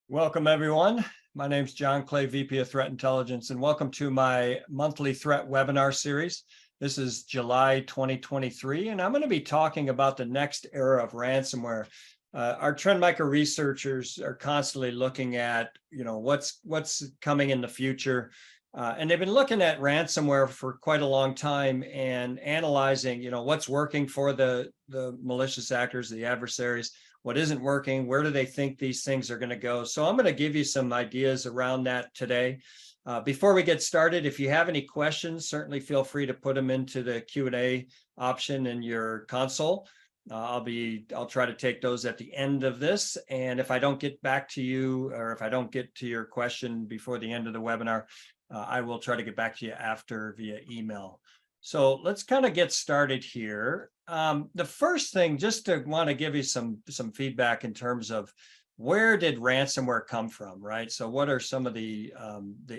Welcome, everyone. My name is Jon Clay, VP of Threat Intelligence, and welcome to my monthly threat webinar series. This is July 2023, and I'm going to be talking about the next era of ransomware. Our Trend Micro researchers are constantly looking at, what's coming in the future. And they've been looking at ransomware for quite a long time and analyzing, what's working for the malicious actors, the adversaries, what isn't working, where do they think these things are going to go. So I'm going to give you some ideas around that today. Before we get started, if you have any questions, certainly feel free to put them into the Q&A option in your console. I'll try to take those at the end of this. And if I don't get back to you, or if I don't get to your question before the end of the webinar, I will try to get back to you after via email. So let's kind of get started here. The first thing, just to want to give you some feedback in terms of where did ransomware come from, right? So what are some of the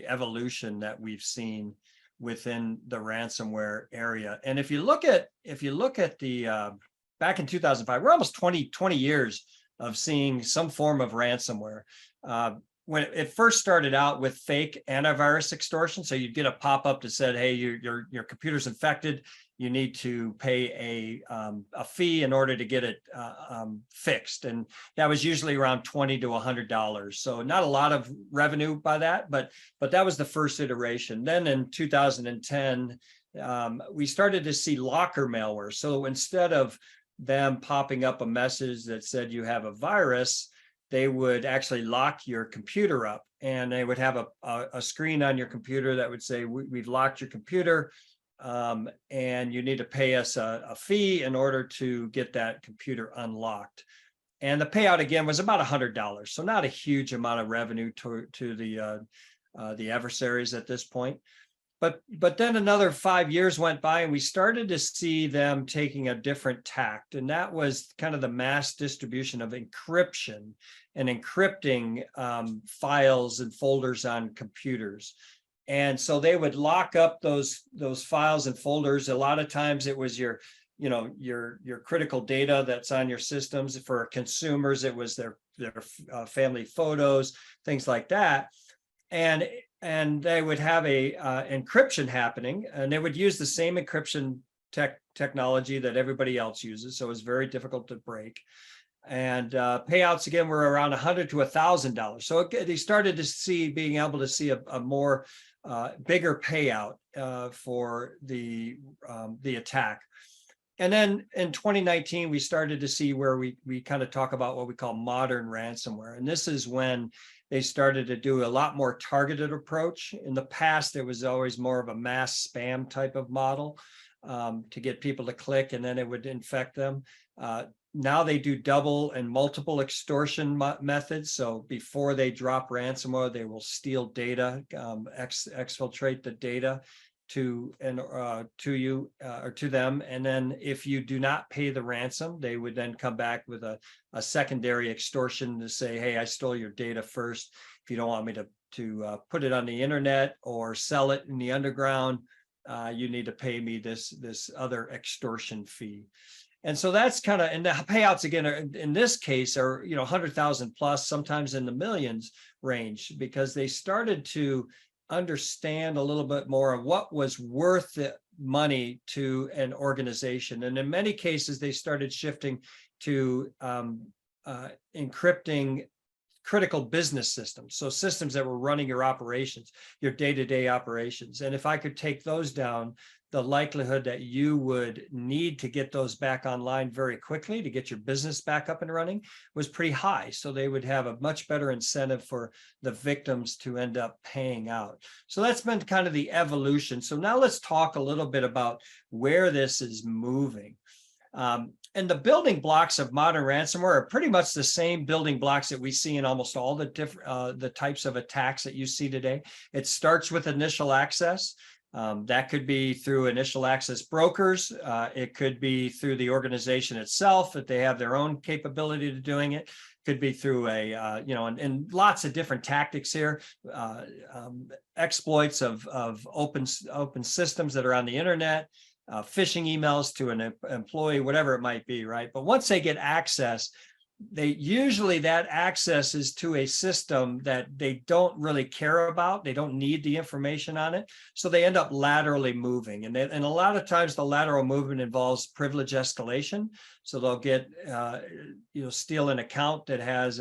evolution that we've seen within the ransomware area? And if you look at the back in 2005, we're almost 20 years of seeing some form of ransomware. When it first started out with fake antivirus extortion, so you'd get a pop-up that said, hey, your computer's infected, you need to pay a fee in order to get it fixed. And that was usually around $20 to $100. So not a lot of revenue by that, but that was the first iteration. Then in 2010, we started to see locker malware. So instead of them popping up a message that said you have a virus, they would actually lock your computer up, and they would have a screen on your computer that would say, we've locked your computer, and you need to pay us a fee in order to get that computer unlocked. And the payout, again, was about $100. So not a huge amount of revenue to the adversaries at this point. But then another 5 years went by, and we started to see them taking a different tact. And that was kind of the mass distribution of encryption and encrypting files and folders on computers. And so they would lock up those files and folders. A lot of times it was your critical data that's on your systems. For consumers, it was their family photos, things like that. And they would have a encryption happening, and they would use the same encryption technology that everybody else uses. So it was very difficult to break. And payouts, again, were around $100 to $1,000. So they started to being able to see a more bigger payout for the attack. And then in 2019, we started to see where we kind of talk about what we call modern ransomware. And this is when they started to do a lot more targeted approach. In the past, it was always more of a mass spam type of model to get people to click, and then it would infect them. Now they do double and multiple extortion methods. So before they drop ransomware, they will steal data, exfiltrate the data to you or to them. And then if you do not pay the ransom, they would then come back with a secondary extortion to say, hey, I stole your data first. If you don't want me to put it on the internet or sell it in the underground, you need to pay me this other extortion fee. And so that's kind of, and the payouts, again, in this case are 100,000 plus, sometimes in the millions range, because they started to understand a little bit more of what was worth the money to an organization. And in many cases, they started shifting to encrypting critical business systems. So systems that were running your operations, your day-to-day operations. And if I could take those down, the likelihood that you would need to get those back online very quickly to get your business back up and running was pretty high. So they would have a much better incentive for the victims to end up paying out. So that's been kind of the evolution. So now let's talk a little bit about where this is moving. And the building blocks of modern ransomware are pretty much the same building blocks that we see in almost all the different the types of attacks that you see today. It starts with initial access. That could be through initial access brokers. It could be through the organization itself, if they have their own capability to doing it. Could be through and lots of different tactics here. Exploits of open systems that are on the internet, phishing emails to an employee, whatever it might be, right? But once they get access, usually that access is to a system that they don't really care about. They don't need the information on it. So they end up laterally moving. And a lot of times the lateral movement involves privilege escalation. So they'll get, steal an account that has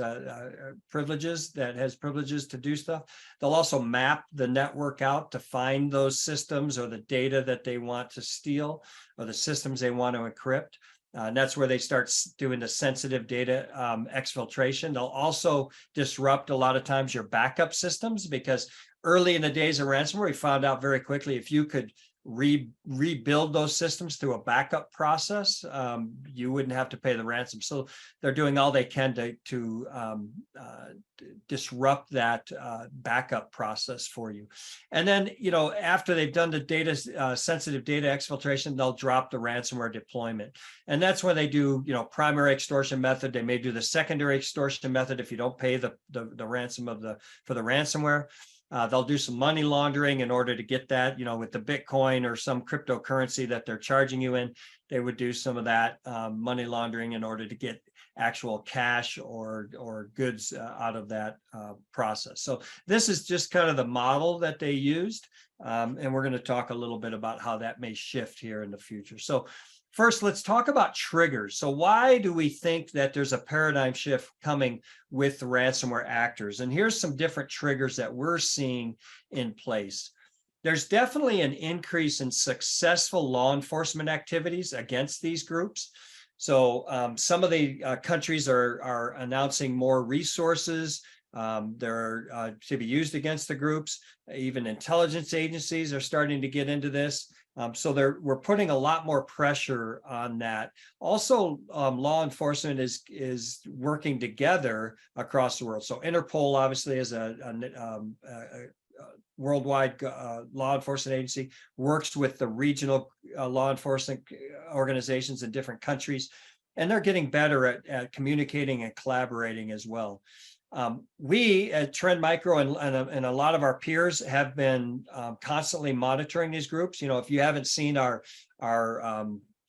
privileges to do stuff. They'll also map the network out to find those systems or the data that they want to steal or the systems they want to encrypt. And that's where they start doing the sensitive data exfiltration. They'll also disrupt a lot of times your backup systems, because early in the days of ransomware, we found out very quickly if you could rebuild those systems through a backup process, you wouldn't have to pay the ransom. So they're doing all they can to disrupt that backup process for you. And then, after they've done the sensitive data exfiltration, they'll drop the ransomware deployment. And that's when they do, primary extortion method. They may do the secondary extortion method if you don't pay the ransom for the ransomware. They'll do some money laundering in order to get that, with the Bitcoin or some cryptocurrency that they're charging you in. They would do some of that money laundering in order to get actual cash or goods out of that process. So this is just kind of the model that they used. And we're going to talk a little bit about how that may shift here in the future. So first, let's talk about triggers. So why do we think that there's a paradigm shift coming with the ransomware actors? And here's some different triggers that we're seeing in place. There's definitely an increase in successful law enforcement activities against these groups. So some of the countries are announcing more resources. They're to be used against the groups. Even intelligence agencies are starting to get into this. So we're putting a lot more pressure on that. Also, law enforcement is working together across the world. So Interpol obviously is a worldwide law enforcement agency, works with the regional law enforcement organizations in different countries, and they're getting better at communicating and collaborating as well. We at Trend Micro and a lot of our peers have been constantly monitoring these groups. If you haven't seen our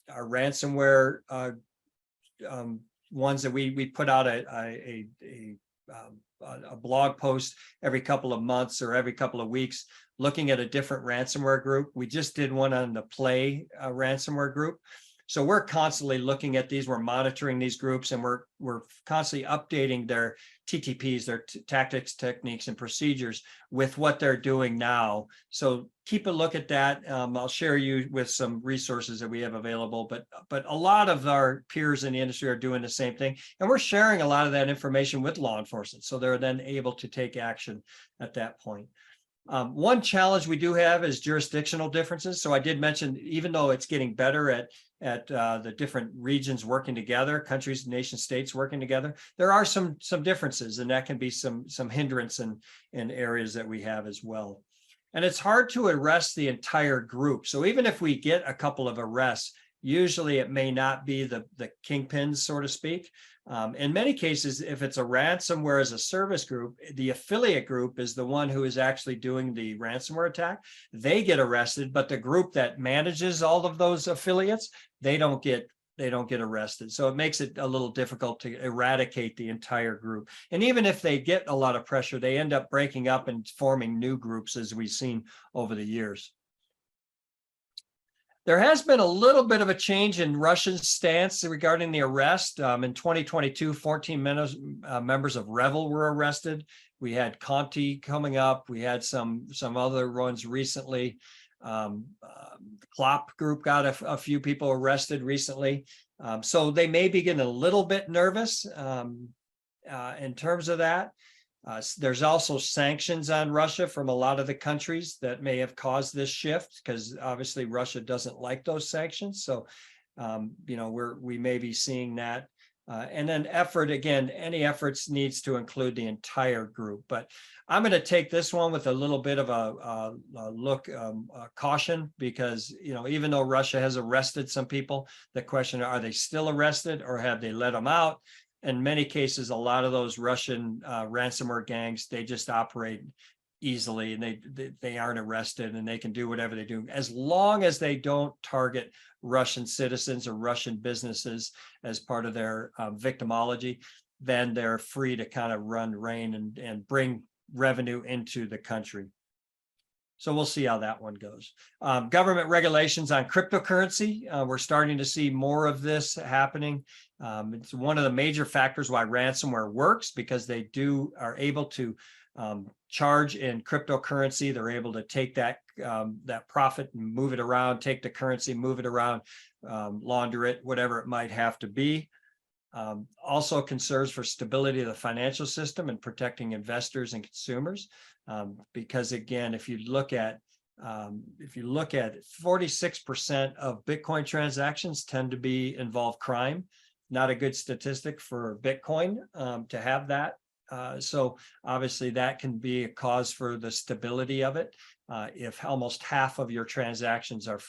ransomware ones that we put out a blog post every couple of months or every couple of weeks, looking at a different ransomware group. We just did one on the Play ransomware group. So we're constantly looking at these, we're monitoring these groups, and we're constantly updating their TTPs, their tactics, techniques, and procedures with what they're doing now. So keep a look at that. I'll share you with some resources that we have available, but a lot of our peers in the industry are doing the same thing. And we're sharing a lot of that information with law enforcement. So they're then able to take action at that point. One challenge we do have is jurisdictional differences. So I did mention, even though it's getting better at the different regions working together, countries, nation states working together, there are some differences, and that can be some hindrance in areas that we have as well. And it's hard to arrest the entire group. So even if we get a couple of arrests, usually it may not be the kingpins, so to speak. In many cases, if it's a ransomware as a service group, the affiliate group is the one who is actually doing the ransomware attack. They get arrested, but the group that manages all of those affiliates, they don't get arrested. So it makes it a little difficult to eradicate the entire group. And even if they get a lot of pressure, they end up breaking up and forming new groups, as we've seen over the years. There has been a little bit of a change in Russia's stance regarding the arrest. In 2022, 14 members of Revel were arrested. We had Conti coming up. We had some other ones recently. Clop group got a few people arrested recently. So they may be getting a little bit nervous in terms of that. There's also sanctions on Russia from a lot of the countries that may have caused this shift, because obviously Russia doesn't like those sanctions. So, we may be seeing that. And then any efforts needs to include the entire group. But I'm going to take this one with a little bit of a caution, because, even though Russia has arrested some people, the question, are they still arrested or have they let them out? In many cases, a lot of those Russian ransomware gangs, they just operate easily, and they aren't arrested, and they can do whatever they do, as long as they don't target Russian citizens or Russian businesses as part of their victimology. then they're free to kind of run reign and bring revenue into the country. So we'll see how that one goes. Government regulations on cryptocurrency. We're starting to see more of this happening. It's one of the major factors why ransomware works, because they are able to charge in cryptocurrency. They're able to take that profit and move it around, take the currency, move it around, launder it, whatever it might have to be. Also concerns for stability of the financial system and protecting investors and consumers. Because again, if you look at 46% of Bitcoin transactions tend to involve crime. Not a good statistic for Bitcoin to have that. So obviously that can be a cause for the stability of it. If almost half of your transactions are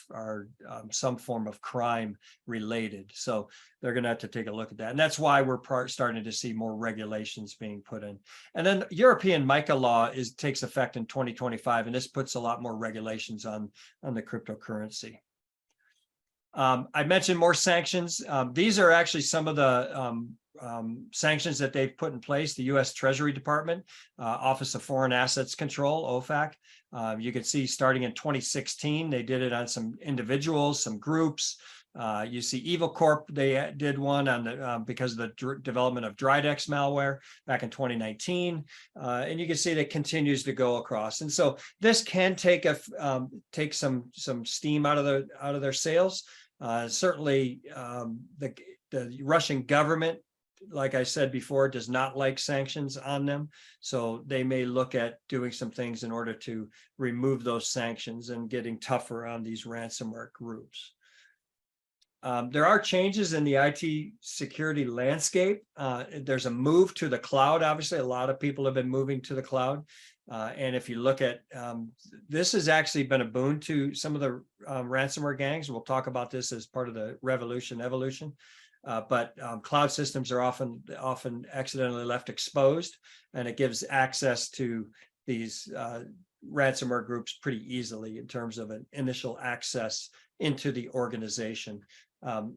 some form of crime related. So they're going to have to take a look at that. And that's why we're starting to see more regulations being put in. And then European MiCA law takes effect in 2025, and this puts a lot more regulations on the cryptocurrency. I mentioned more sanctions. These are actually some of the sanctions that they've put in place. The U.S. Treasury Department, Office of Foreign Assets Control, OFAC. You can see starting in 2016, they did it on some individuals, some groups. You see Evil Corp, they did one on because of the development of Dridex malware back in 2019. And you can see that continues to go across. And so this can take some steam out of their sails. Certainly the Russian government, like I said before, does not like sanctions on them. So they may look at doing some things in order to remove those sanctions and getting tougher on these ransomware groups. There are changes in the IT security landscape. There's a move to the cloud. Obviously, a lot of people have been moving to the cloud. And if you look at, this has actually been a boon to some of the ransomware gangs. We'll talk about this as part of the evolution. But cloud systems are often accidentally left exposed, and it gives access to these ransomware groups pretty easily in terms of an initial access into the organization.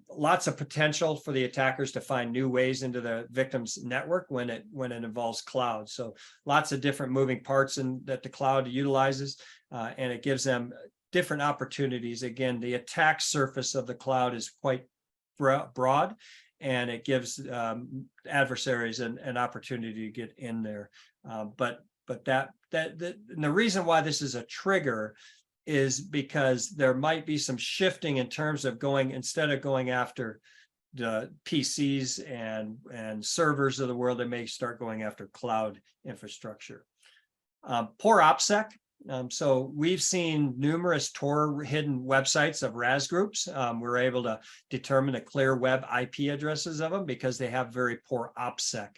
Lots of potential for the attackers to find new ways into the victim's network when it involves cloud. So lots of different moving parts that the cloud utilizes, and it gives them different opportunities. Again, the attack surface of the cloud is quite broad, and it gives adversaries an opportunity to get in there. But the reason why this is a trigger is because there might be some shifting in terms of instead of going after the PCs and servers of the world, they may start going after cloud infrastructure. Poor OPSEC. So we've seen numerous Tor hidden websites of RAS groups. We're able to determine the clear web IP addresses of them because they have very poor OPSEC.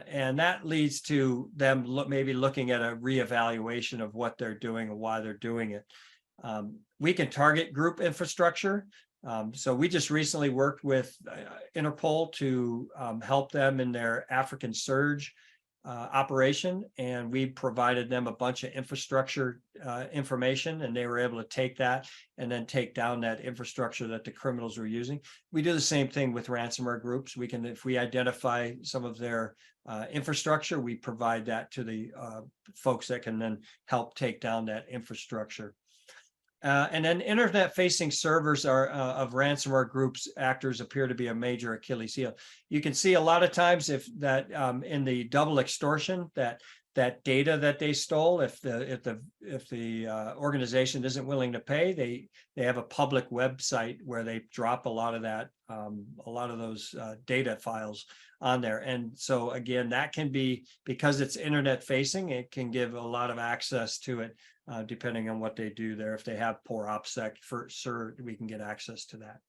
And that leads to them maybe looking at a reevaluation of what they're doing and why they're doing it. We can target group infrastructure. So we just recently worked with Interpol to help them in their African surge operation, and we provided them a bunch of infrastructure information, and they were able to take that and then take down that infrastructure that the criminals were using. We do the same thing with ransomware groups. We can, if we identify some of their infrastructure, we provide that to the folks that can then help take down that infrastructure. And then internet-facing servers of ransomware groups actors appear to be a major Achilles heel. You can see a lot of times in the double extortion that data that they stole, if the organization isn't willing to pay, they have a public website where they drop a lot of those data files on there. And so again, that can be, because it's internet-facing, it can give a lot of access to it. Depending on what they do there. If they have poor OPSEC, for sure, we can get access to that.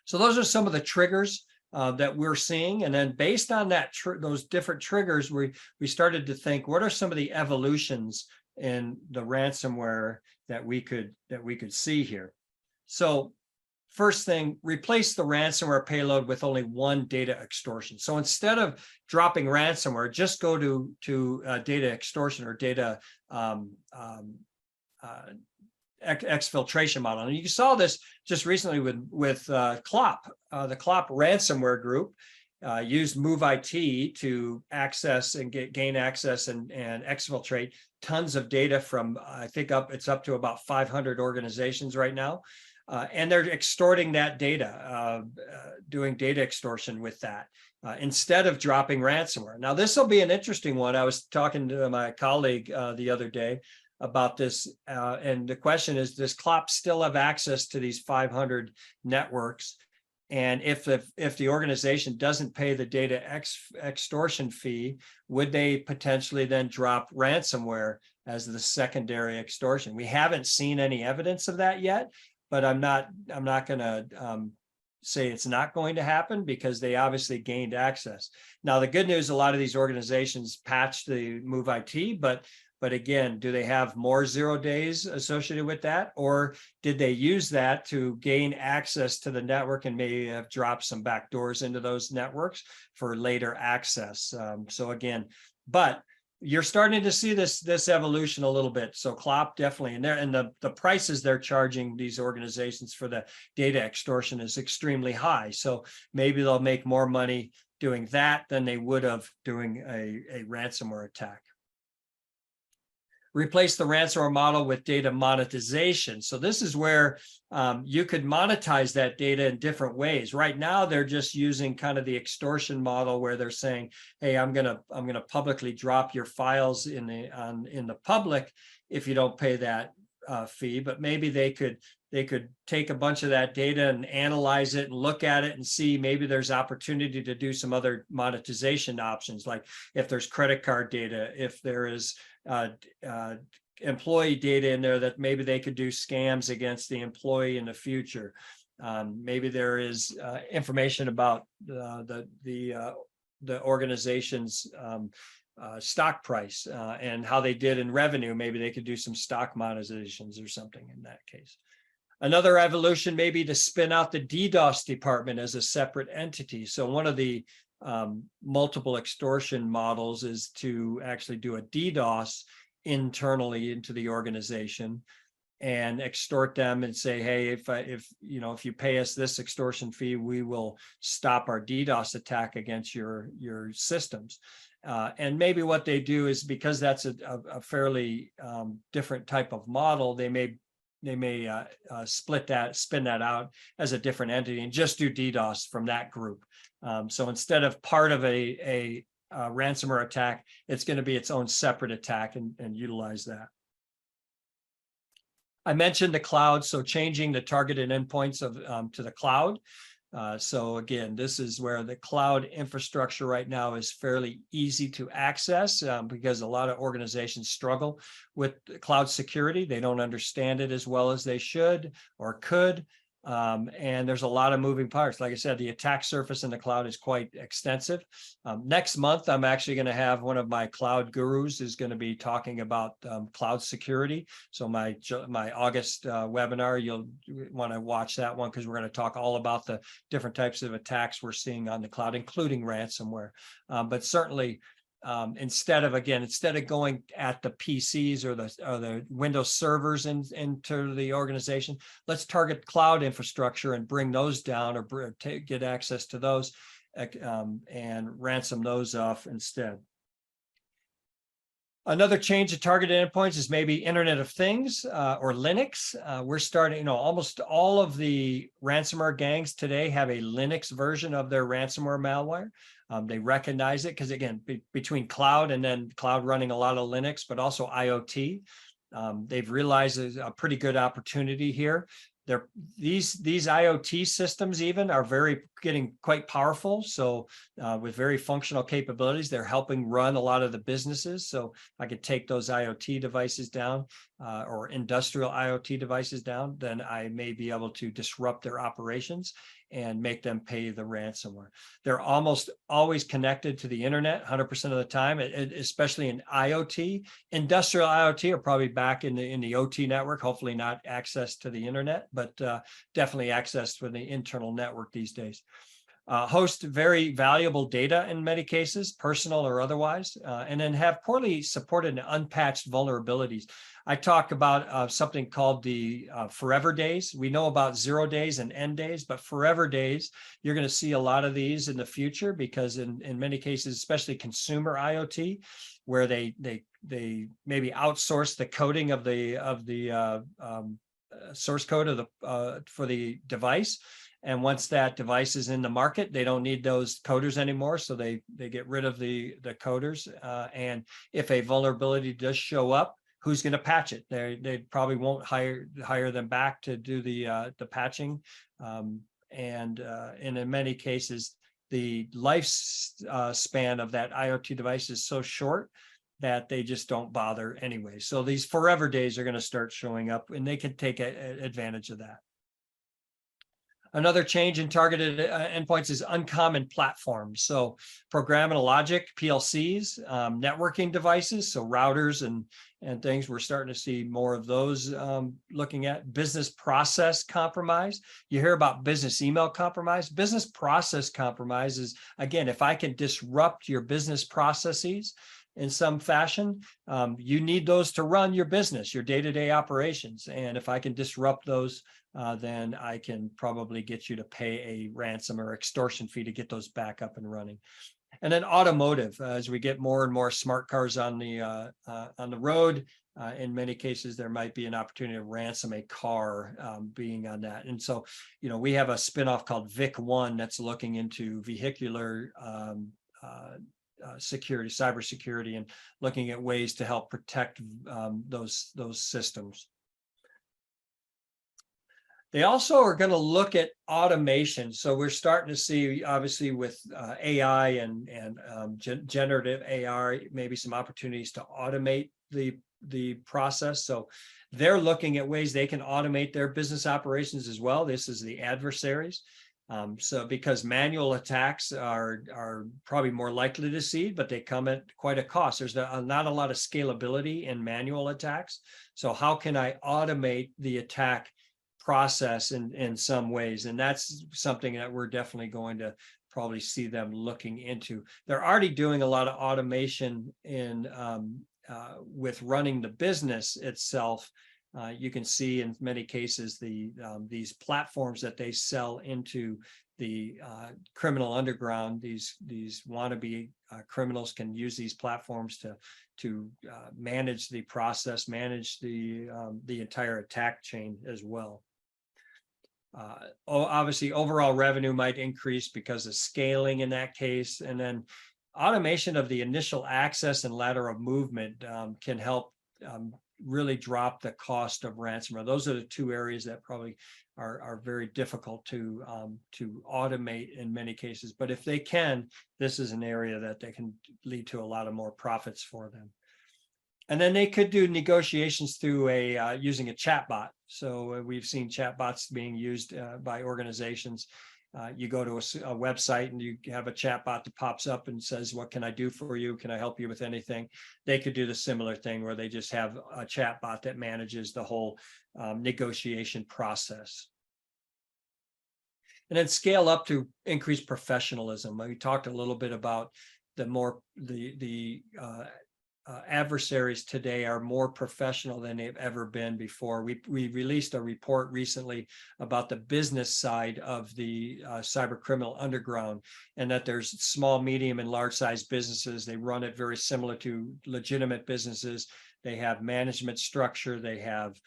So those are some of the triggers that we're seeing. And then based on those different triggers, we started to think, what are some of the evolutions in the ransomware that we could see here? So first thing, replace the ransomware payload with only one data extortion. So instead of dropping ransomware, just go to data extortion or data exfiltration model. And you saw this just recently with Clop, the Clop ransomware group. used MoveIT to access and gain access and exfiltrate tons of data from, I think it's up to about 500 organizations right now. And they're extorting that data, doing data extortion with that, instead of dropping ransomware. Now, this will be an interesting one. I was talking to my colleague the other day about this, and the question is, does Clop still have access to these 500 networks? And if the organization doesn't pay the data extortion fee, would they potentially then drop ransomware as the secondary extortion? We haven't seen any evidence of that yet, but I'm not going to say it's not going to happen, because they obviously gained access. Now, the good news, a lot of these organizations patched the MoveIT, but again, do they have more 0 days associated with that? Or did they use that to gain access to the network and maybe have dropped some backdoors into those networks for later access? So again, but you're starting to see this evolution a little bit. So Clop definitely, and the prices they're charging these organizations for the data extortion is extremely high. So maybe they'll make more money doing that than they would have doing a ransomware attack. Replace the ransomware model with data monetization. So this is where you could monetize that data in different ways. Right now, they're just using kind of the extortion model, where they're saying, "Hey, I'm gonna publicly drop your files in the public if you don't pay that fee." But maybe they could take a bunch of that data and analyze it and look at it and see maybe there's opportunity to do some other monetization options, like if there's credit card data, if there is employee data in there, that maybe they could do scams against the employee in the future. Maybe there is information about the organization's stock price and how they did in revenue. Maybe they could do some stock monetizations or something in that case. Another evolution may be to spin out the DDoS department as a separate entity. So one of the multiple extortion models is to actually do a DDoS internally into the organization and extort them and say, "Hey, if you pay us this extortion fee, we will stop our DDoS attack against your systems." And maybe what they do is, because that's a fairly different type of model, they may spin that out as a different entity and just do DDoS from that group. So instead of part of a ransomware attack, it's going to be its own separate attack and utilize that. I mentioned the cloud, so changing the targeted endpoints to the cloud. So again, this is where the cloud infrastructure right now is fairly easy to access, because a lot of organizations struggle with cloud security. They don't understand it as well as they should or could. And there's a lot of moving parts. Like I said, the attack surface in the cloud is quite extensive. Next month, I'm actually going to have one of my cloud gurus is going to be talking about cloud security. So my August webinar, you'll want to watch that one, because we're going to talk all about the different types of attacks we're seeing on the cloud, including ransomware. But certainly, instead of going at the PCs or the Windows servers into the organization, let's target cloud infrastructure and bring those down, or get access to those and ransom those off instead. Another change to targeted endpoints is maybe Internet of Things or Linux. We're starting, almost all of the ransomware gangs today have a Linux version of their ransomware malware. They recognize it because, again, between cloud and then cloud running a lot of Linux, but also IoT, they've realized there's a pretty good opportunity here. These IoT systems even are getting quite powerful. So with very functional capabilities, they're helping run a lot of the businesses. So I could take those IoT devices down or industrial IoT devices down, then I may be able to disrupt their operations and make them pay the ransomware. They're almost always connected to the internet 100% of the time, especially in IoT. Industrial IoT are probably back in the OT network, hopefully not access to the internet, but definitely access to the internal network these days. host very valuable data in many cases, personal or otherwise, and then have poorly supported and unpatched vulnerabilities. I talk about something called the forever days. We know about 0 days and end days, but forever days, you're going to see a lot of these in the future because in many cases, especially consumer IoT, where they maybe outsource the coding of the source code of the for the device. And once that device is in the market, they don't need those coders anymore. So they get rid of the coders. And if a vulnerability does show up, who's going to patch it? They probably won't hire them back to do the patching. And in many cases, the lifespan of that IoT device is so short that they just don't bother anyway. So these forever days are going to start showing up, and they can take advantage of that. Another change in targeted endpoints is uncommon platforms. So programmable logic, PLCs, networking devices, so routers and things, we're starting to see more of those looking at business process compromise. You hear about business email compromise. Business process compromise is, again, if I can disrupt your business processes in some fashion, you need those to run your business, your day-to-day operations. And if I can disrupt those, then I can probably get you to pay a ransom or extortion fee to get those back up and running. And then automotive, as we get more and more smart cars on the road, in many cases, there might be an opportunity to ransom a car being on that. And so, we have a spinoff called VIC-1 that's looking into vehicular security, cybersecurity, and looking at ways to help protect those systems. They also are going to look at automation. So we're starting to see, obviously, with AI and generative AI, maybe some opportunities to automate the process. So they're looking at ways they can automate their business operations as well. This is the adversaries. So because manual attacks are probably more likely to see, but they come at quite a cost. There's not a lot of scalability in manual attacks. So how can I automate the attack process in some ways? And that's something that we're definitely going to probably see them looking into. They're already doing a lot of automation in with running the business itself. You can see in many cases these platforms that they sell into the criminal underground. These wannabe criminals can use these platforms to manage the process, manage the entire attack chain as well. Obviously, overall revenue might increase because of scaling in that case, and then automation of the initial access and ladder of movement can help really drop the cost of ransomware. Those are the two areas that probably are very difficult to automate in many cases. But if they can, this is an area that they can lead to a lot of more profits for them. And then they could do negotiations through using a chatbot. So we've seen chatbots being used by organizations. You go to a website and you have a chatbot that pops up and says, "What can I do for you? Can I help you with anything?" They could do the similar thing where they just have a chatbot that manages the whole negotiation process. And then scale up to increase professionalism. We talked a little bit about the adversaries today are more professional than they've ever been before. We released a report recently about the business side of the cyber criminal underground, and that there's small, medium, and large-sized businesses. They run it very similar to legitimate businesses. They have management structure. They have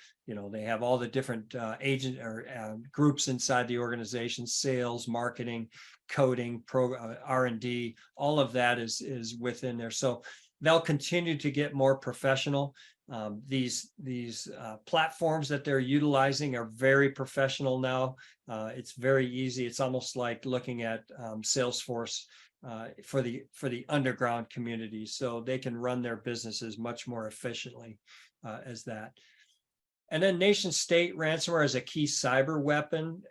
all the different agent or groups inside the organization: sales, marketing, coding, R&D. All of that is within there. So they'll continue to get more professional. These platforms that they're utilizing are very professional now. It's very easy. It's almost like looking at Salesforce for the underground community. So they can run their businesses much more efficiently as that. And then nation state ransomware is a key cyber weapon.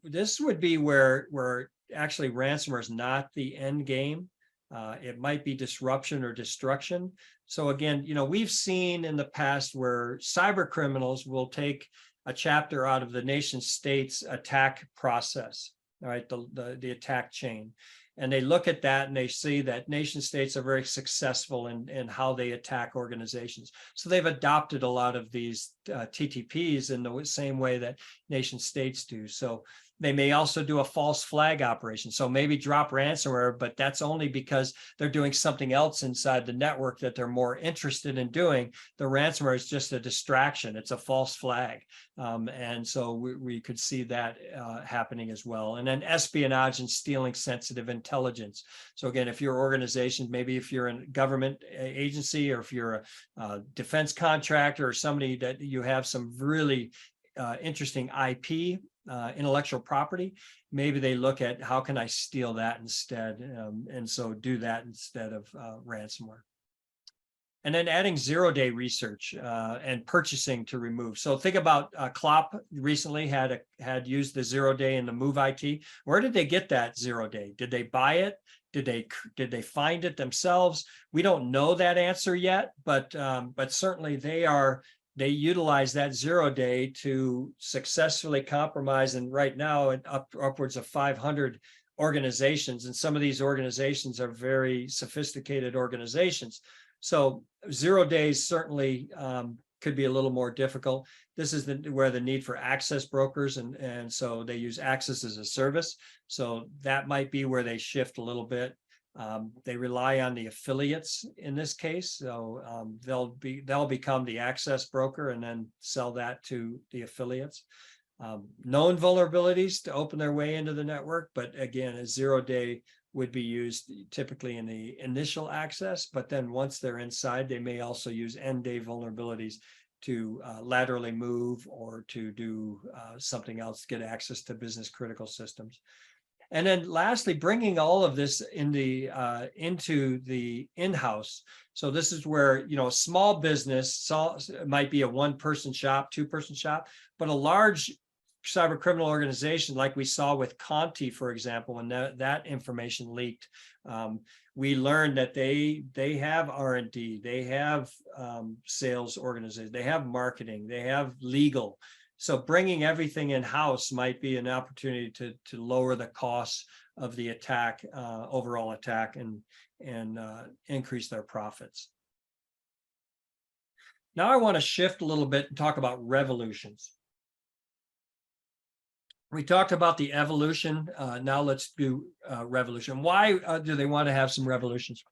This would be where actually ransomware is not the end game. It might be disruption or destruction. So again, we've seen in the past where cyber criminals will take a chapter out of the nation state's attack process. all right, the attack chain. And they look at that and they see that nation states are very successful in how they attack organizations. So they've adopted a lot of these TTPs in the same way that nation states do. So they may also do a false flag operation. So maybe drop ransomware, but that's only because they're doing something else inside the network that they're more interested in doing. The ransomware is just a distraction. It's a false flag. And so we could see that happening as well. And then espionage and stealing sensitive intelligence. So again, if your organization, maybe if you're a government agency or if you're a defense contractor or somebody that you have some really interesting IP, intellectual property, maybe they look at how can I steal that instead, and so do that instead of ransomware. And then adding zero-day research and purchasing to remove. So think about Clop recently had used the zero-day in the Move IT. Where did they get that zero-day? Did they buy it? Did they find it themselves? We don't know that answer yet, but certainly they utilize that zero-day to successfully compromise, and right now upwards of 500 organizations, and some of these organizations are very sophisticated organizations. So 0 days certainly could be a little more difficult. This is where the need for access brokers, and so they use access as a service. So that might be where they shift a little bit. They rely on the affiliates in this case. So they'll become the access broker and then sell that to the affiliates. Known vulnerabilities to open their way into the network, but again, a 0 day would be used typically in the initial access, but then once they're inside, they may also use end day vulnerabilities to laterally move or to do something else to get access to business critical systems. And then lastly, bringing all of this into the in-house. So this is where, a small business might be a one-person shop, two-person shop, but a large cyber criminal organization, like we saw with Conti, for example, when that information leaked, we learned that they have R&D, they have sales organization, they have marketing, they have legal. So bringing everything in-house might be an opportunity to lower the costs of the attack, overall attack, and increase their profits. Now I want to shift a little bit and talk about revolutions. We talked about the evolution. Now let's do revolution. Why do they want to have some revolutions?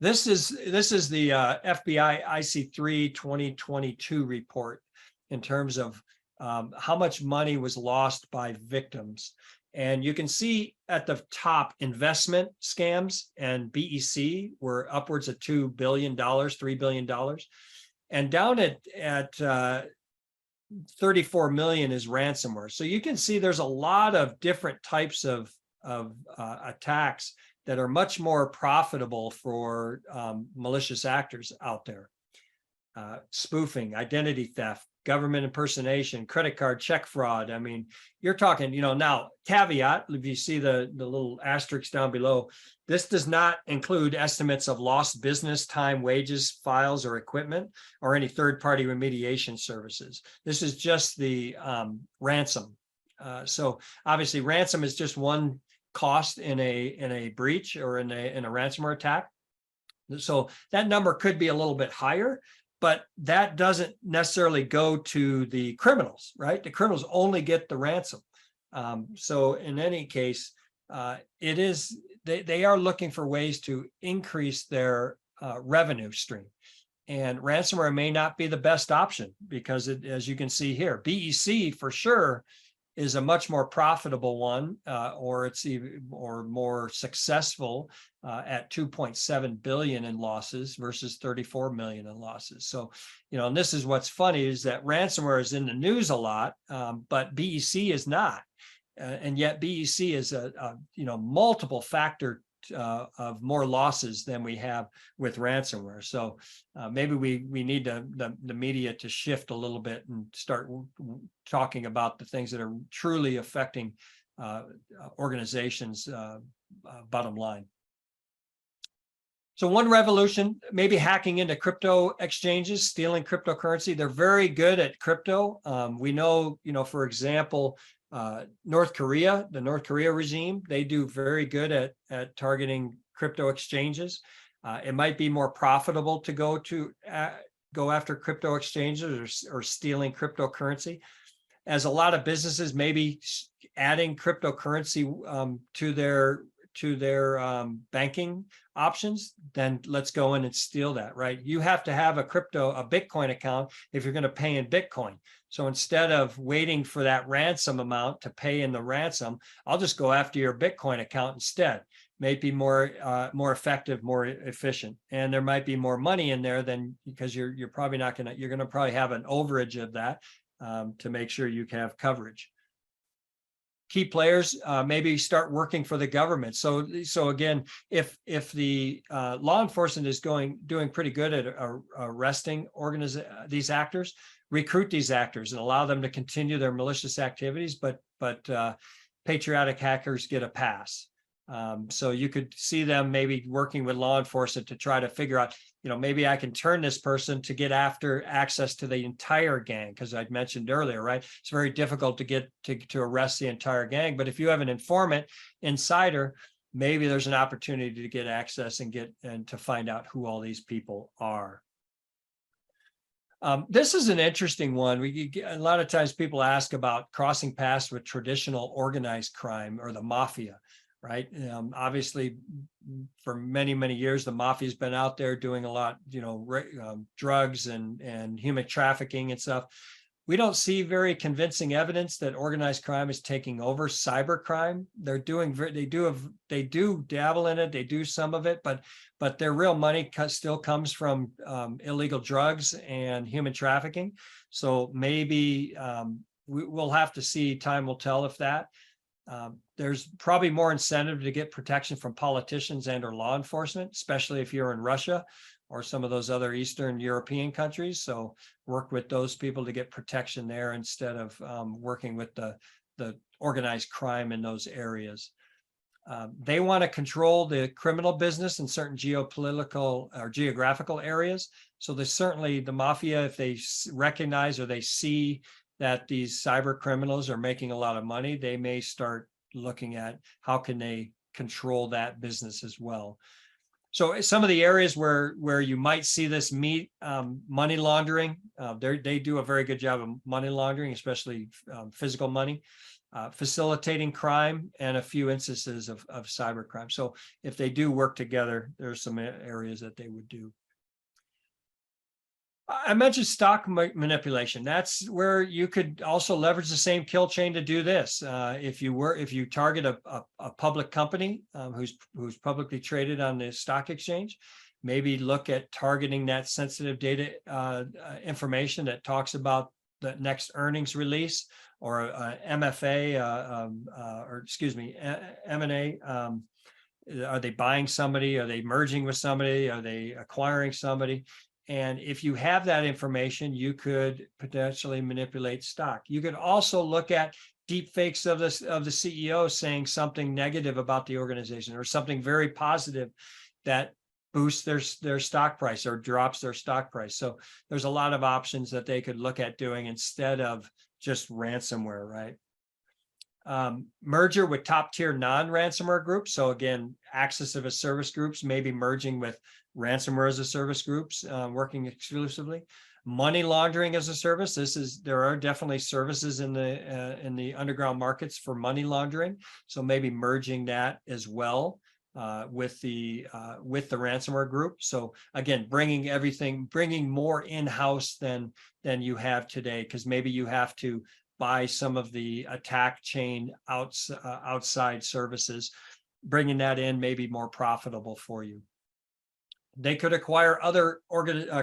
This is the FBI IC3 2022 report in terms of how much money was lost by victims. And you can see at the top, investment scams and BEC were upwards of $2 billion, $3 billion. And down at 34 million is ransomware. So you can see there's a lot of different types of attacks that are much more profitable for malicious actors out there. Spoofing, identity theft, government impersonation, credit card check fraud. I mean, you're talking, now caveat, if you see the little asterisk down below, this does not include estimates of lost business time, wages, files, or equipment, or any third-party remediation services. This is just the ransom. So obviously ransom is just one cost in a breach or in a ransomware attack. So that number could be a little bit higher, but that doesn't necessarily go to the criminals, right? The criminals only get the ransom. So in any case, they are looking for ways to increase their revenue stream. And ransomware may not be the best option because, as you can see here, BEC for sure is a much more profitable one, or more successful at 2.7 billion in losses versus 34 million in losses. So, and this is what's funny is that ransomware is in the news a lot, but BEC is not, and yet BEC is a multiple factor of more losses than we have with ransomware. So maybe we need the media to shift a little bit and start talking about the things that are truly affecting organizations' bottom line. So one revolution, maybe hacking into crypto exchanges, stealing cryptocurrency. They're very good at crypto. We know, for example, North Korea, the North Korea regime, they do very good at targeting crypto exchanges. It might be more profitable to go after crypto exchanges or stealing cryptocurrency, as a lot of businesses maybe adding cryptocurrency to their banking options. Then let's go in and steal that, right? You have to have a Bitcoin account if you're going to pay in Bitcoin. So instead of waiting for that ransom amount to pay in the ransom, I'll just go after your Bitcoin account instead. Maybe more effective, more efficient, and there might be more money in there than, because you're probably not going to, you're going to probably have an overage of that to make sure you can have coverage. Key players maybe start working for the government. So again, if the law enforcement is doing pretty good at arresting these actors, recruit these actors and allow them to continue their malicious activities, but patriotic hackers get a pass. So you could see them maybe working with law enforcement to try to figure out, maybe I can turn this person to get after access to the entire gang, because I'd mentioned earlier, right? It's very difficult to get to arrest the entire gang. But if you have an informant, insider, maybe there's an opportunity to get access and to find out who all these people are. This is an interesting one. A lot of times people ask about crossing paths with traditional organized crime or the mafia. Right. Obviously, for many, many years, the mafia has been out there doing a lot, drugs and human trafficking and stuff. We don't see very convincing evidence that organized crime is taking over cyber crime. They do dabble in it. They do some of it, but their real money still comes from illegal drugs and human trafficking. So maybe we'll have to see. Time will tell if that. There's probably more incentive to get protection from politicians and or law enforcement, especially if you're in Russia or some of those other Eastern European countries. So work with those people to get protection there instead of working with the organized crime in those areas. They want to control the criminal business in certain geopolitical or geographical areas. So there's certainly the mafia, if they recognize or they see that these cyber criminals are making a lot of money, they may start looking at how can they control that business as well. So some of the areas where you might see this meet, money laundering, they do a very good job of money laundering, especially physical money, facilitating crime, and a few instances of cyber crime. So if they do work together, there's some areas that they would do. I mentioned stock manipulation. That's where you could also leverage the same kill chain to do this. If you target a public company who's publicly traded on the stock exchange, maybe look at targeting that sensitive data information that talks about the next earnings release or MFA or excuse me, M&A. Are they buying somebody? Are they merging with somebody? Are they acquiring somebody? And if you have that information, you could potentially manipulate stock. You could also look at deep fakes of the CEO saying something negative about the organization or something very positive that boosts their stock price or drops their stock price. So there's a lot of options that they could look at doing instead of just ransomware, right? Merger with top tier non-ransomware groups. So again, access of a service groups, maybe merging with ransomware as a service groups, working exclusively. Money laundering as a service. There are definitely services in the underground markets for money laundering. So maybe merging that as well with the ransomware group. So again, bringing more in-house than you have today, because maybe you have to buy some of the attack chain outside services. Bringing that in may be more profitable for you. They could acquire other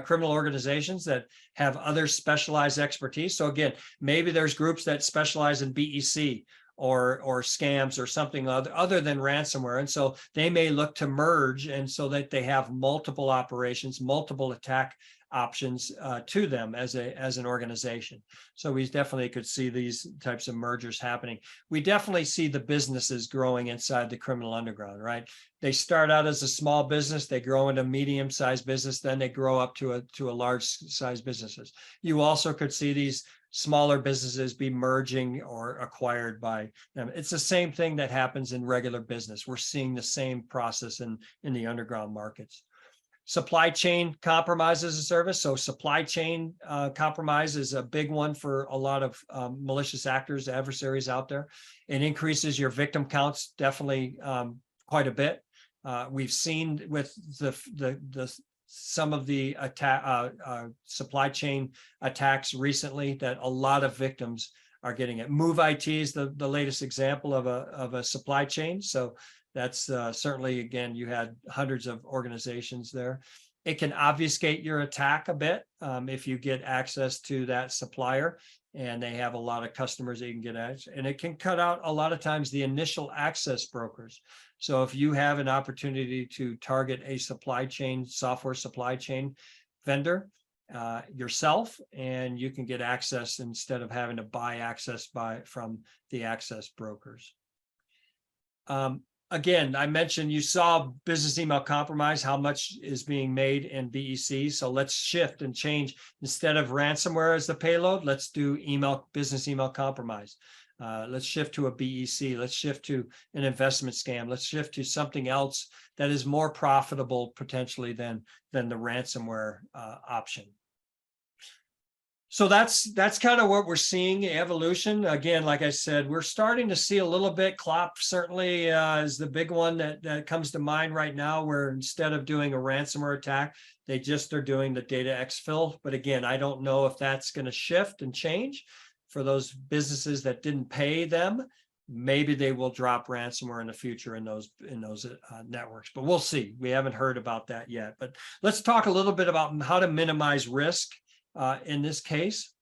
criminal organizations that have other specialized expertise. So again, maybe there's groups that specialize in BEC or scams or something other than ransomware. And so they may look to merge, and so that they have multiple operations, multiple attack options to them as an organization. So we definitely could see these types of mergers happening. We definitely see the businesses growing inside the criminal underground, right? They start out as a small business, they grow into medium-sized business, then they grow up to a large-sized businesses. You also could see these smaller businesses be merging or acquired by them. It's the same thing that happens in regular business. We're seeing the same process in the underground markets. Supply chain compromise as a service. So supply chain compromise is a big one for a lot of malicious actors, adversaries out there. It increases your victim counts definitely quite a bit. We've seen with some of the supply chain attacks recently that a lot of victims are getting it. Move IT is the latest example of a supply chain. So that's certainly, again, you had hundreds of organizations there. It can obfuscate your attack a bit if you get access to that supplier and they have a lot of customers that you can get access. And it can cut out a lot of times the initial access brokers. So if you have an opportunity to target a supply chain, software supply chain vendor yourself, and you can get access instead of having to buy access from the access brokers. Again, I mentioned you saw business email compromise, how much is being made in BEC. So let's shift and change. Instead of ransomware as the payload, let's do business email compromise. Let's shift to a BEC. Let's shift to an investment scam. Let's shift to something else that is more profitable potentially than the ransomware option. So that's kind of what we're seeing, evolution. Again, like I said, we're starting to see a little bit. Clop certainly is the big one that comes to mind right now, where instead of doing a ransomware attack, they just are doing the data exfil. But again, I don't know if that's going to shift and change for those businesses that didn't pay them. Maybe they will drop ransomware in the future in those networks, but we'll see. We haven't heard about that yet. But let's talk a little bit about how to minimize risk. In this case,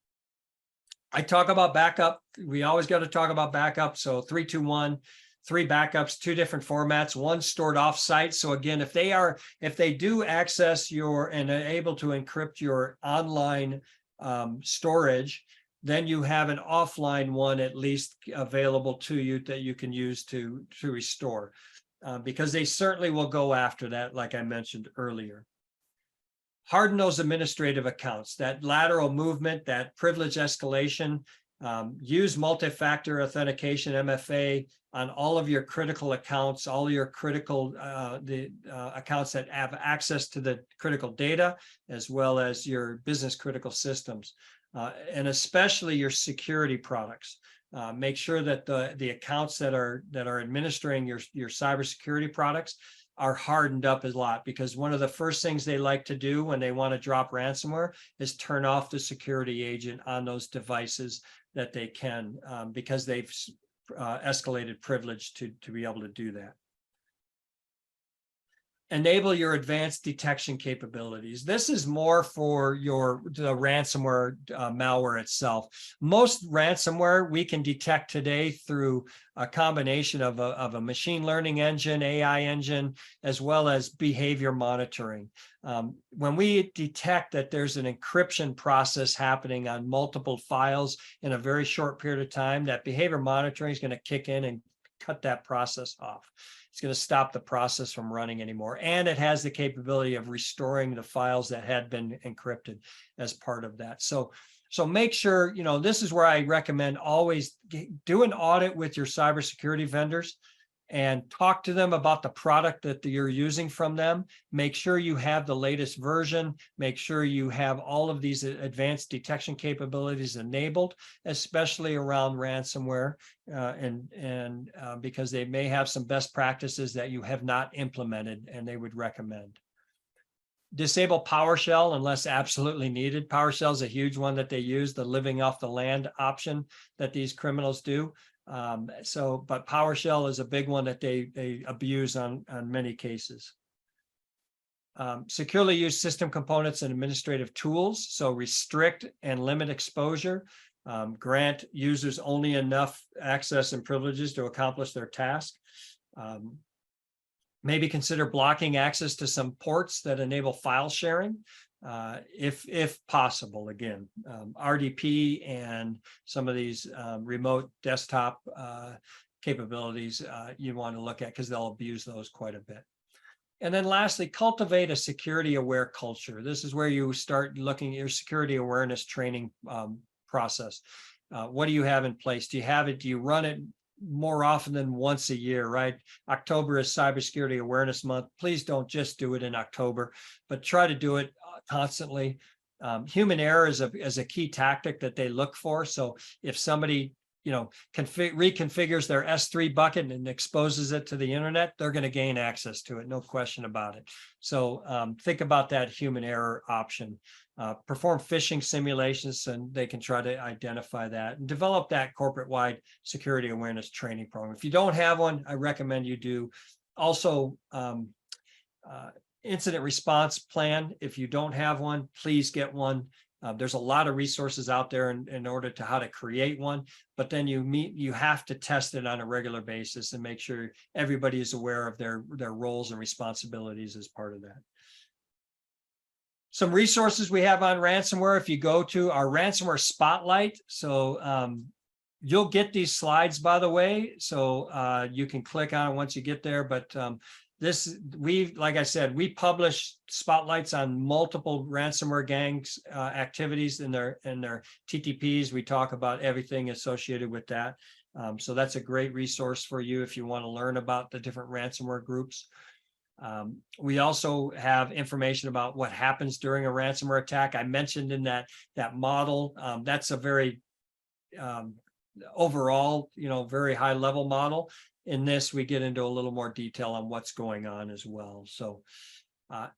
I talk about backup. We always got to talk about backup. So 3-2-1, 3 backups, 2 different formats, 1 stored off-site. So again, if they do access and are able to encrypt your online storage, then you have an offline one at least available to you that you can use to restore, because they certainly will go after that, like I mentioned earlier. Harden those administrative accounts, that lateral movement, that privilege escalation. Use multi-factor authentication, MFA, on all of your critical accounts, all of your critical accounts that have access to the critical data, as well as your business critical systems, and especially your security products. Make sure that the accounts that are administering your cybersecurity products are hardened up a lot, because one of the first things they like to do when they want to drop ransomware is turn off the security agent on those devices that they can, because they've escalated privilege to be able to do that. Enable your advanced detection capabilities. This is more for the ransomware malware itself. Most ransomware we can detect today through a combination of a machine learning engine, AI engine, as well as behavior monitoring. When we detect that there's an encryption process happening on multiple files in a very short period of time, that behavior monitoring is going to kick in and cut that process off. It's going to stop the process from running anymore. And it has the capability of restoring the files that had been encrypted as part of that. So make sure, this is where I recommend always do an audit with your cybersecurity vendors and talk to them about the product that you're using from them. Make sure you have the latest version. Make sure you have all of these advanced detection capabilities enabled, especially around ransomware, because they may have some best practices that you have not implemented and they would recommend. Disable PowerShell unless absolutely needed. PowerShell is a huge one that they use, the living off the land option that these criminals do. But PowerShell is a big one that they abuse on many cases. Securely use system components and administrative tools. So restrict and limit exposure. Grant users only enough access and privileges to accomplish their task. Maybe consider blocking access to some ports that enable file sharing. if possible. Again, RDP and some of these remote desktop capabilities you want to look at, because they'll abuse those quite a bit. And then lastly, cultivate a security aware culture. This is where you start looking at your security awareness training process. What do you have in place? Do you have it? Do you run it more often than once a year, right? October is Cybersecurity Awareness Month. Please don't just do it in October, but try to do it constantly. Human error is a key tactic that they look for. So if somebody reconfigures their S3 bucket and exposes it to the internet, they're going to gain access to it, no question about it. So think about that human error option. Perform phishing simulations, and they can try to identify that, and develop that corporate-wide security awareness training program. If you don't have one, I recommend you do. Also, incident response plan. If you don't have one, please get one. There's a lot of resources out there in order to how to create one, but then you have to test it on a regular basis and make sure everybody is aware of their roles and responsibilities as part of that. Some resources we have on ransomware, if you go to our Ransomware Spotlight. So you'll get these slides, by the way, so you can click on it once you get there. But like I said, we publish spotlights on multiple ransomware gangs activities in their TTPs. We talk about everything associated with that. So that's a great resource for you if you want to learn about the different ransomware groups. We also have information about what happens during a ransomware attack. I mentioned in that model, that's a very overall, very high level model. In this, we get into a little more detail on what's going on as well. So,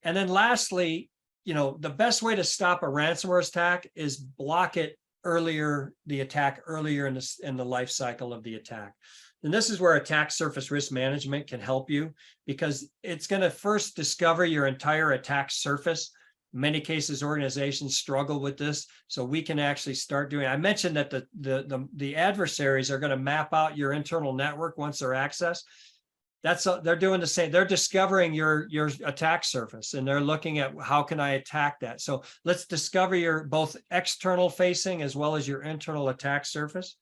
and then lastly, the best way to stop a ransomware attack is block it earlier, the attack earlier in the life cycle of the attack. And this is where attack surface risk management can help you, because it's going to first discover your entire attack surface. In many cases, organizations struggle with this, so we can actually start doing. I mentioned that the adversaries are going to map out your internal network once they're accessed. They're doing the same. They're discovering your attack surface, and they're looking at how can I attack that. So let's discover your both external facing as well as your internal attack surface.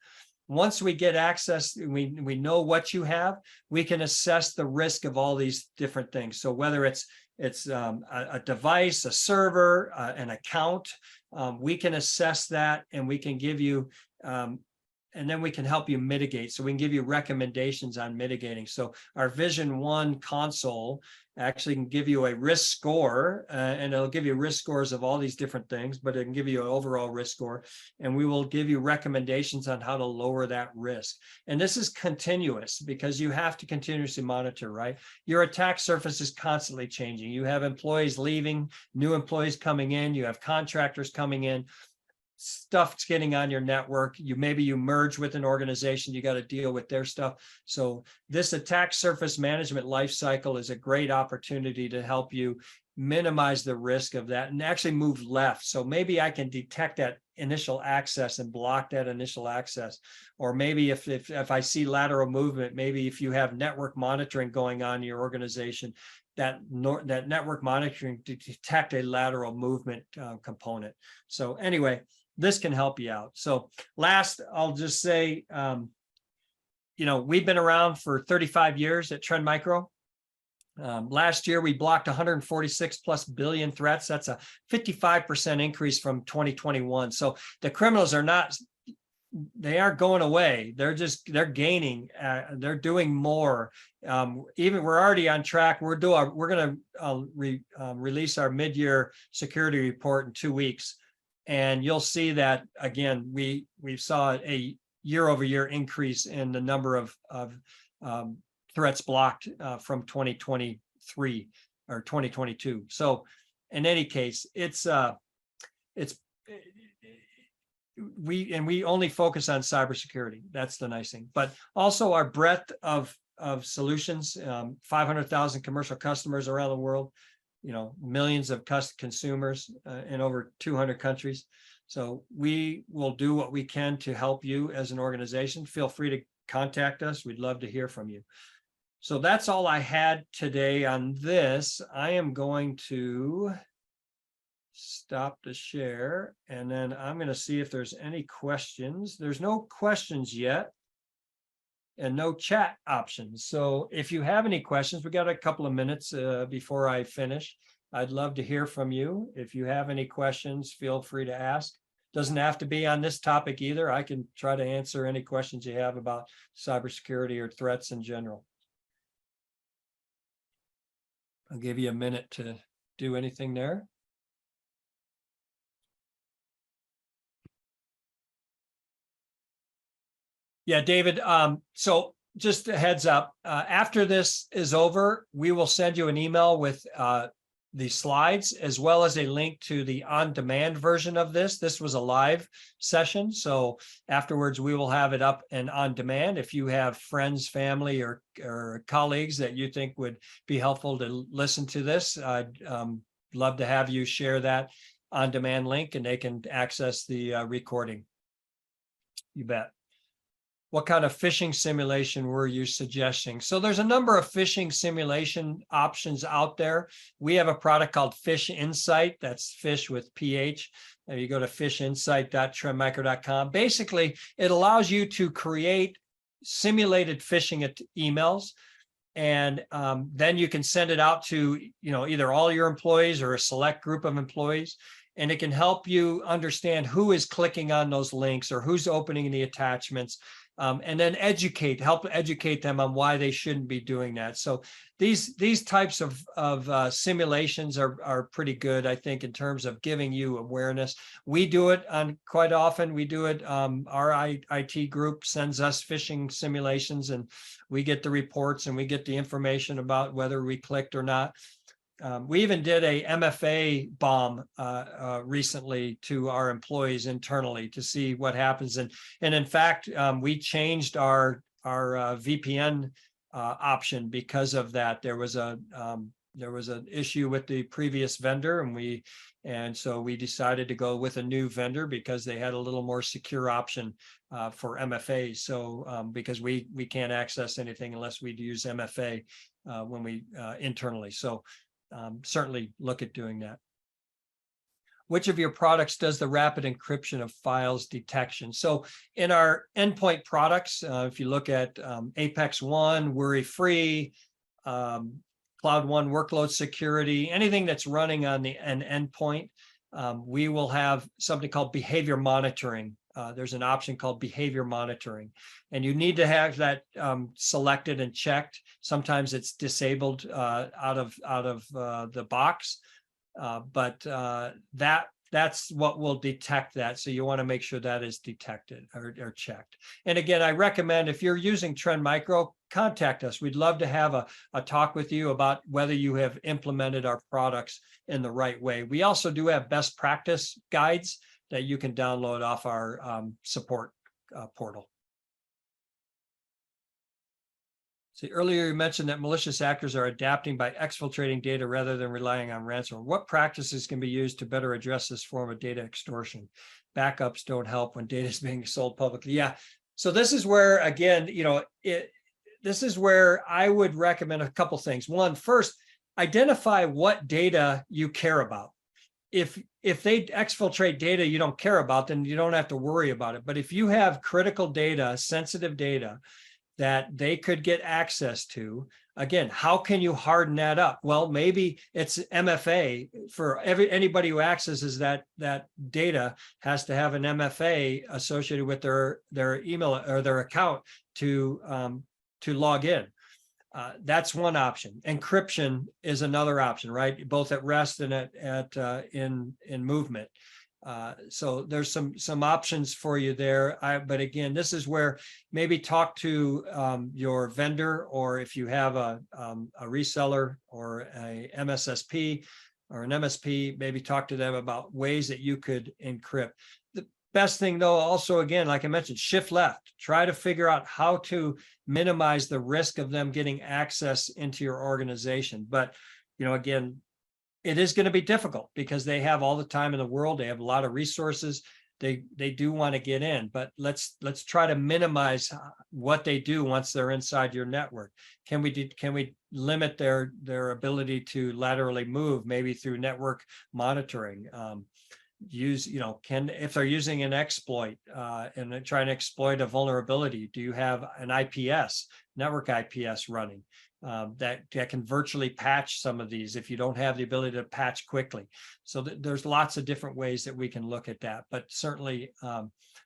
Once we get access, we know what you have, we can assess the risk of all these different things. So whether it's a device, a server, an account, we can assess that, and we can give you, and then we can help you mitigate. So we can give you recommendations on mitigating. So our Vision 1 console actually can give you a risk score, and it'll give you risk scores of all these different things, but it can give you an overall risk score, and we will give you recommendations on how to lower that risk. And this is continuous, because you have to continuously monitor, right? Your attack surface is constantly changing. You have employees leaving, new employees coming in, you have contractors coming in, stuff's getting on your network. Maybe you merge with an organization, you got to deal with their stuff. So this attack surface management lifecycle is a great opportunity to help you minimize the risk of that and actually move left. So maybe I can detect that initial access and block that initial access. Or maybe if I see lateral movement, maybe if you have network monitoring going on in your organization, that network monitoring to detect a lateral movement component. So anyway, this can help you out. So last, I'll just say, we've been around for 35 years at Trend Micro. Last year, we blocked 146 plus billion threats. That's a 55% increase from 2021. So the criminals they aren't going away. They're gaining. They're doing more. Even we're already on track. We're going to release our mid-year security report in 2 weeks, and you'll see that again. We saw a year-over-year increase in the number of threats blocked from 2023 or 2022. So, in any case, we only focus on cybersecurity. That's the nice thing. But also our breadth of solutions, 500,000 commercial customers around the world, millions of consumers in over 200 countries. So we will do what we can to help you as an organization. Feel free to contact us. We'd love to hear from you. So that's all I had today on this. I am going to stop the share, and then I'm going to see if there's any questions. There's no questions yet and no chat options. So if you have any questions, we got a couple of minutes before I finish. I'd love to hear from you. If you have any questions, feel free to ask. Doesn't have to be on this topic either. I can try to answer any questions you have about cybersecurity or threats in general. I'll give you a minute to do anything there. Yeah, David. So just a heads up, after this is over, we will send you an email with the slides, as well as a link to the on-demand version of this. This was a live session, so afterwards we will have it up and on demand. If you have friends, family, or colleagues that you think would be helpful to listen to this, I'd love to have you share that on-demand link, and they can access the recording. You bet. What kind of phishing simulation were you suggesting? So there's a number of phishing simulation options out there. We have a product called Fish Insight. That's fish with PH. You go to fishinsight.trendmicro.com. Basically, it allows you to create simulated phishing emails, and then you can send it out to either all your employees or a select group of employees. And it can help you understand who is clicking on those links or who's opening the attachments. And then help educate them on why they shouldn't be doing that. So these types of simulations are pretty good, I think, in terms of giving you awareness. We do it quite often. We do it. Our IT group sends us phishing simulations, and we get the reports and we get the information about whether we clicked or not. We even did a MFA bomb recently to our employees internally to see what happens. And in fact, we changed our VPN option because of that. There was an issue with the previous vendor, and so we decided to go with a new vendor because they had a little more secure option for MFA. So because we can't access anything unless we use MFA when we internally. So certainly look at doing that. Which of your products does the rapid encryption of files detection? So in our endpoint products, if you look at Apex One, Worry Free, Cloud One workload security, anything that's running on an endpoint, we will have something called behavior monitoring. There's an option called behavior monitoring, and you need to have that selected and checked. Sometimes it's disabled out of the box, but that's what will detect that. So you want to make sure that is detected or checked. And again, I recommend, if you're using Trend Micro, contact us. We'd love to have a talk with you about whether you have implemented our products in the right way. We also do have best practice guides that you can download off our support portal. See, earlier you mentioned that malicious actors are adapting by exfiltrating data rather than relying on ransomware. What practices can be used to better address this form of data extortion? Backups don't help when data is being sold publicly. Yeah. So this is where, again, this is where I would recommend a couple things. One, first, identify what data you care about. If they exfiltrate data you don't care about, then you don't have to worry about it. But if you have critical data, sensitive data that they could get access to, again, how can you harden that up? Well, maybe it's MFA for anybody who accesses that data has to have an MFA associated with their email or their account to log in. That's one option. Encryption is another option, right? Both at rest and in movement. So there's some options for you there. But again, this is where maybe talk to your vendor, or if you have a reseller or a MSSP or an MSP, maybe talk to them about ways that you could encrypt. The best thing though, also, again, like I mentioned, shift left. Try to figure out how to minimize the risk of them getting access into your organization. But, again, it is going to be difficult because they have all the time in the world. They have a lot of resources. they do want to get in, but let's try to minimize what they do once they're inside your network. Can we limit their ability to laterally move, maybe through network monitoring? If they're using an exploit and they're trying to exploit a vulnerability, do you have an IPS, network IPS running that can virtually patch some of these if you don't have the ability to patch quickly? So there's lots of different ways that we can look at that, but certainly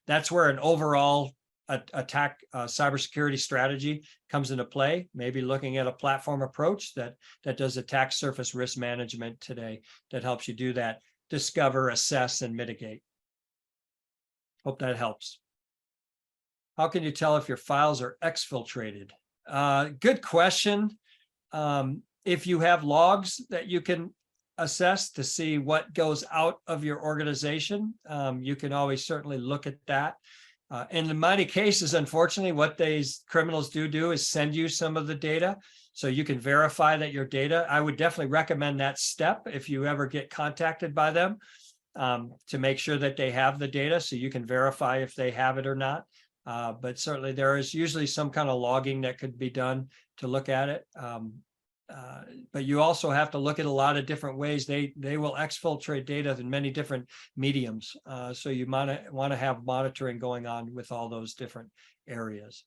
that's where an overall attack cybersecurity strategy comes into play. Maybe looking at a platform approach that does attack surface risk management today that helps you do that. Discover, assess, and mitigate. Hope that helps. How can you tell if your files are exfiltrated? Good question. If you have logs that you can assess to see what goes out of your organization, you can always certainly look at that. In many cases, unfortunately, what these criminals do is send you some of the data so you can verify that your data. I would definitely recommend that step if you ever get contacted by them, to make sure that they have the data so you can verify if they have it or not. But certainly there is usually some kind of logging that could be done to look at it. But you also have to look at a lot of different ways. They will exfiltrate data in many different mediums. So you might want to have monitoring going on with all those different areas.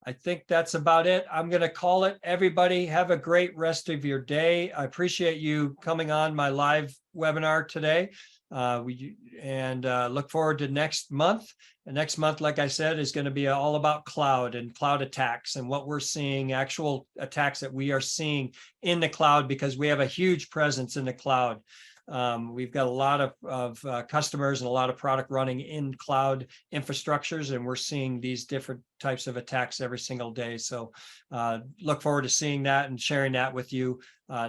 I think that's about it. I'm going to call it. Everybody have a great rest of your day. I appreciate you coming on my live webinar today. Look forward to next month. And next month, like I said, is going to be all about cloud and cloud attacks and what we're seeing, actual attacks that we are seeing in the cloud, because we have a huge presence in the cloud. We've got a lot of customers and a lot of product running in cloud infrastructures, and we're seeing these different types of attacks every single day. So look forward to seeing that and sharing that with you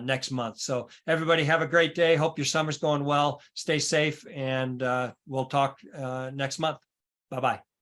next month. So everybody have a great day. Hope your summer's going well. Stay safe, and we'll talk next month. Bye-bye.